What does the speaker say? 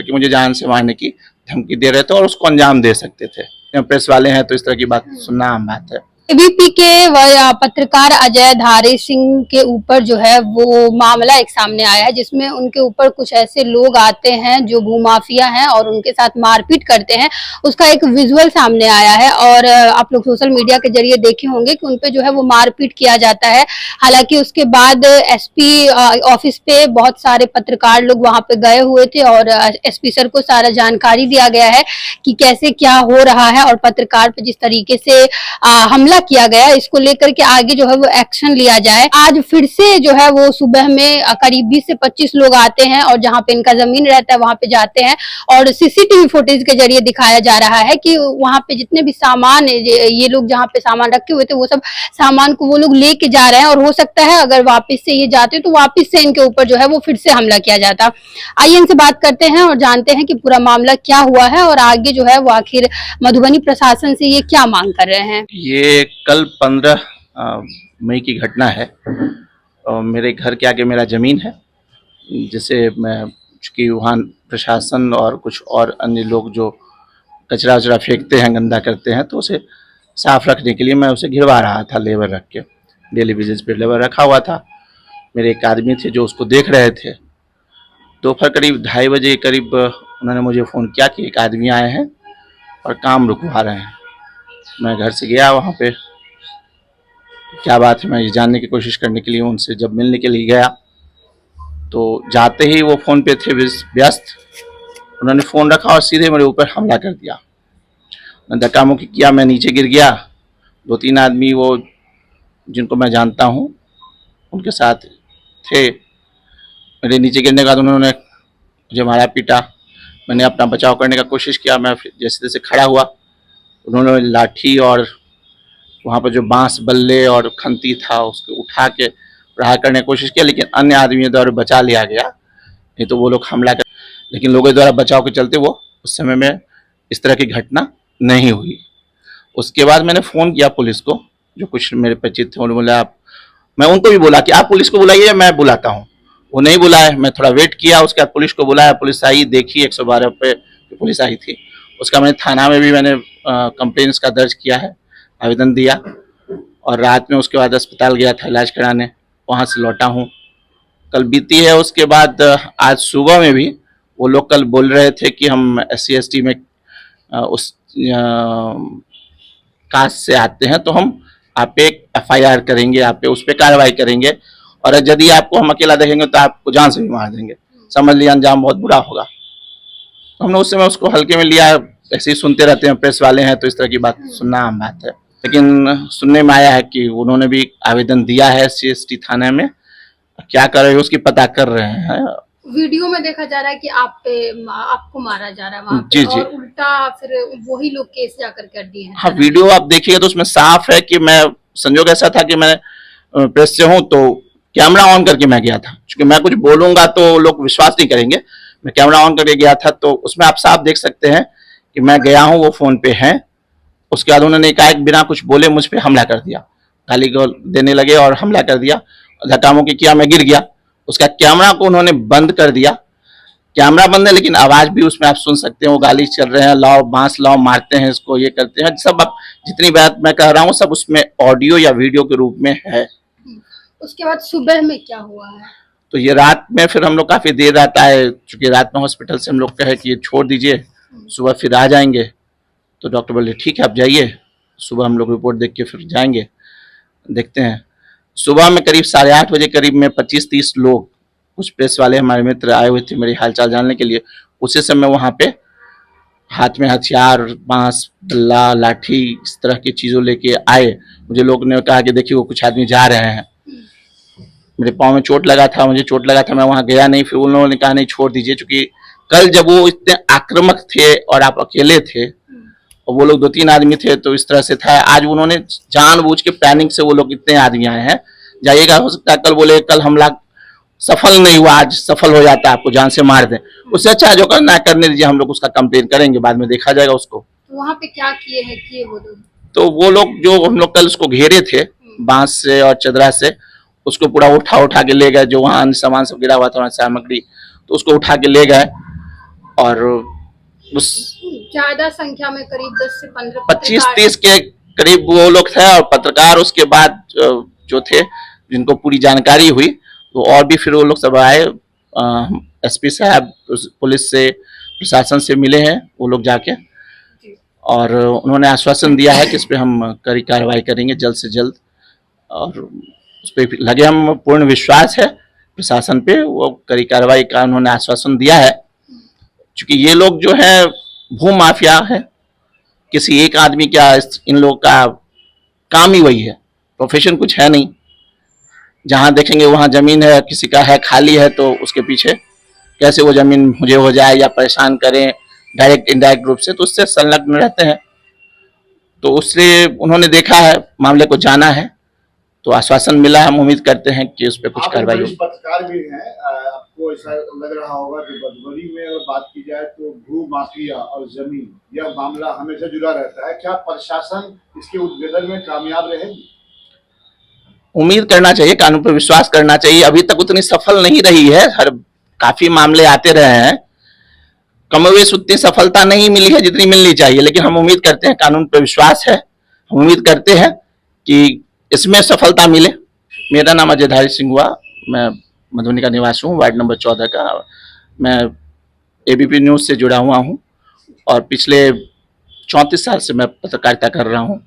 कि मुझे जान से मारने की धमकी दे रहे थे और उसको अंजाम दे सकते थे। प्रेस वाले हैं तो इस तरह की बात सुनना आम बात है। एबीपी के पत्रकार अजय धारी सिंह के ऊपर जो है वो मामला एक सामने आया है, जिसमें उनके ऊपर कुछ ऐसे लोग आते हैं जो भूमाफिया हैं और उनके साथ मारपीट करते हैं। उसका एक विजुअल सामने आया है और आप लोग सोशल मीडिया के जरिए देखे होंगे कि उनपे जो है वो मारपीट किया जाता है। हालांकि उसके बाद एसपी ऑफिस पे बहुत सारे पत्रकार लोग वहां पे गए हुए थे और एसपी सर को सारा जानकारी दिया गया है कि कैसे क्या हो रहा है और पत्रकार पे जिस तरीके से हमला किया गया, इसको लेकर के आगे जो है वो एक्शन लिया जाए। आज फिर से जो है वो सुबह में करीब 20 से 25 लोग आते हैं और जहां पे इनका जमीन रहता है वहां पे जाते हैं और सीसीटीवी फुटेज के जरिए दिखाया जा रहा है कि वहां पे जितने भी सामान ये लोग जहां पे सामान रखे हुए थे वो सब सामान को वो लोग लेके जा रहे हैं और हो सकता है अगर वापस से ये जाते तो वापस से इनके ऊपर जो है वो फिर से हमला किया जाता। आइए इनसे बात करते हैं और जानते हैं कि पूरा मामला क्या हुआ है और आगे जो है वो आखिर मधुबनी प्रशासन से ये क्या मांग कर रहे हैं। ये कल 15 मई की घटना है और मेरे घर के आगे मेरा ज़मीन है, जिसे मैं चूँकि वहाँ प्रशासन और कुछ और अन्य लोग जो कचरा वचरा फेंकते हैं, गंदा करते हैं, तो उसे साफ़ रखने के लिए मैं उसे घिरवा रहा था लेबर रख के। डेली बेसिस पे लेबर रखा हुआ था। मेरे एक आदमी थे जो उसको देख रहे थे। दोपहर करीब 2:30 बजे करीब उन्होंने मुझे फ़ोन किया कि एक आदमी आए हैं और काम रुकवा रहे हैं। मैं घर से गया वहाँ पे, क्या बात है मैं ये जानने की कोशिश करने के लिए उनसे जब मिलने के लिए गया तो जाते ही वो फ़ोन पे थे व्यस्त। उन्होंने फ़ोन रखा और सीधे मेरे ऊपर हमला कर दिया। धक्का मुक्की किया, मैं नीचे गिर गया। 2-3 आदमी वो जिनको मैं जानता हूँ उनके साथ थे। मेरे नीचे गिरने के बाद उन्होंने मुझे मारा पीटा। मैंने अपना बचाव करने का कोशिश किया। मैं जैसे तैसे खड़ा हुआ। उन्होंने लाठी और वहाँ पर जो बांस बल्ले और खंती था उसको उठा के प्रहार करने की कोशिश किया, लेकिन अन्य आदमियों द्वारा बचा लिया गया। नहीं तो वो लोग हमला कर, लेकिन लोगों द्वारा बचाव के चलते वो उस समय में इस तरह की घटना नहीं हुई। उसके बाद मैंने फ़ोन किया पुलिस को, जो कुछ मेरे परिचित थे। उन्होंने बोला मैं उनको भी बोला कि आप पुलिस को बुलाइए, मैं बुलाता हूँ। वो नहीं बुलाए। मैं थोड़ा वेट किया, उसके बाद पुलिस को बुलाया। पुलिस आई, देखी 112 पे पुलिस आई थी। उसका मैंने थाना में भी मैंने कंप्लेन इसका दर्ज किया है, आवेदन दिया और रात में उसके बाद अस्पताल गया था इलाज कराने, वहाँ से लौटा हूँ। कल बीती है। उसके बाद आज सुबह में भी वो लोग कल बोल रहे थे कि हम SC ST में उस कास्ट से आते हैं तो हम आप पे FIR करेंगे, आप पे उस पर कार्रवाई करेंगे और यदि आपको हम अकेला देखेंगे तो आपको जान से भी मार देंगे। समझ लिया अंजाम बहुत बुरा होगा। तो हमने उस समय उसको हल्के में लिया। ऐसे ही सुनते रहते हैं, प्रेस वाले हैं तो इस तरह की बात सुनना आम बात है। लेकिन सुनने में आया है कि उन्होंने भी आवेदन दिया है SC ST थाने में। क्या कर रहे हैं उसकी पता कर रहे हैं। वीडियो में देखा जा रहा है कि आपको मारा जा रहा है वहाँ पे, जी जी, और उल्टा फिर वही लोग केस जाकर कर दिए हैं। हाँ, वीडियो आप देखिएगा तो उसमें साफ है कि मैं, संजोग ऐसा था कि मैं प्रेस से हूँ तो कैमरा ऑन करके मैं गया था, क्योंकि मैं कुछ बोलूंगा तो लोग विश्वास नहीं करेंगे। मैं कैमरा ऑन करके गया था तो उसमें आप साफ देख सकते हैं कि मैं गया हूँ, वो फोन पे है। उसके बाद उन्होंने एकाएक बिना कुछ बोले मुझ पर हमला कर दिया, गाली गौल देने लगे और हमला कर दिया। धक्का मुक्की किया, मैं गिर गया। उसका कैमरा को उन्होंने बंद कर दिया। कैमरा बंद है लेकिन आवाज भी उसमें आप सुन सकते हैं। वो गाली चल रहे हैं, लाओ बांस लाओ, मारते हैं इसको, ये करते हैं सब। आप जितनी बात मैं कह रहा हूँ सब उसमें ऑडियो या वीडियो के रूप में है। उसके बाद सुबह में क्या हुआ है? तो ये रात में फिर हम लोग काफी देर रात आए, चूंकि रात में हॉस्पिटल से हम लोग कहे कि ये छोड़ दीजिए, सुबह फिर आ जाएंगे। तो डॉक्टर बोले ठीक है आप जाइए, सुबह हम लोग रिपोर्ट देख के फिर जाएंगे, देखते हैं। सुबह में करीब 8:30 बजे करीब में 25-30 लोग, कुछ प्रेस वाले हमारे मित्र आए हुए थे मेरी हालचाल जानने के लिए। उसी समय वहाँ पे हाथ में हथियार, बांस, बल्ला, लाठी, इस तरह की चीज़ों लेके आए। मुझे लोग ने कहा कि देखिए वो कुछ आदमी जा रहे हैं। मेरे पाँव में चोट लगा था, मुझे चोट लगा था, मैं वहाँ गया नहीं। फिर उन लोगों ने कहा नहीं छोड़ दीजिए, क्योंकि कल जब वो इतने आक्रामक थे और आप अकेले थे और वो लोग 2-3 आदमी थे तो इस तरह से था। आज उन्होंने जानबूझ के प्लानिंग से वो लोग इतने आदमी आए हैं, जाइएगा, हो सकता है कल बोले कल हमला सफल नहीं हुआ, आज सफल हो जाता है, आपको जान से मार दें। उससे अच्छा जो करना है करने दीजिए, हम लोग उसका कंप्लेन करेंगे, बाद में देखा जाएगा उसको। तो वहाँ पे क्या किए वो लोग? तो वो लोग जो हम लोग कल उसको घेरे थे बांस से और चदरा से, उसको पूरा उठा के ले गए। जो वहाँ अन्य सामान सब गिरा हुआ था सामग्री, तो उसको उठा के ले गए। और उस ज्यादा संख्या में करीब 10 से 15 25-30 के करीब वो लोग थे और पत्रकार उसके बाद जो थे जिनको पूरी जानकारी हुई तो और भी फिर वो लोग सब आए, एसपी साहब पुलिस से प्रशासन से मिले हैं वो लोग जाके, और उन्होंने आश्वासन दिया है कि इस पे हम कड़ी कार्रवाई करेंगे जल्द से जल्द, और उस पर लगे हम पूर्ण विश्वास है प्रशासन पे, वो कड़ी कार्रवाई का उन्होंने आश्वासन दिया है। क्योंकि ये लोग जो है भू माफिया है, किसी एक आदमी का इन लोगों का काम ही वही है, प्रोफेशन कुछ है नहीं। जहाँ देखेंगे वहाँ जमीन है, किसी का है खाली है तो उसके पीछे कैसे वो जमीन मुझे हो जाए या परेशान करें डायरेक्ट इनडायरेक्ट रूप से, तो उससे संलग्न रहते हैं। तो उससे उन्होंने देखा है, मामले को जाना है, तो आश्वासन मिला, हम उम्मीद करते हैं कि उस पर कुछ कार्रवाई होगी। पत्रकार भी हैं, आपको ऐसा लग रहा होगा कि भदोही में अगर बात की जाए तो भू माफिया और जमीन यह मामला हमेशा जुड़ा रहता है, क्या प्रशासन इसके उद्भेदन में कामयाब रहेगी? उम्मीद करना चाहिए, कानून पर विश्वास करना चाहिए। अभी तक उतनी सफल नहीं रही है, हर काफी मामले आते रहे हैं, कमोवेश उतनी सफलता नहीं मिली है जितनी मिलनी चाहिए, लेकिन हम उम्मीद करते हैं, कानून पर विश्वास है, हम उम्मीद करते हैं कि इसमें सफलता मिले। मेरा नाम अजय धारी सिंह हुआ, मैं मधुबनी का निवासी हूँ, वार्ड नंबर 14 का। मैं एबीपी न्यूज से जुड़ा हुआ हूँ और पिछले 34 साल से मैं पत्रकारिता कर रहा हूँ।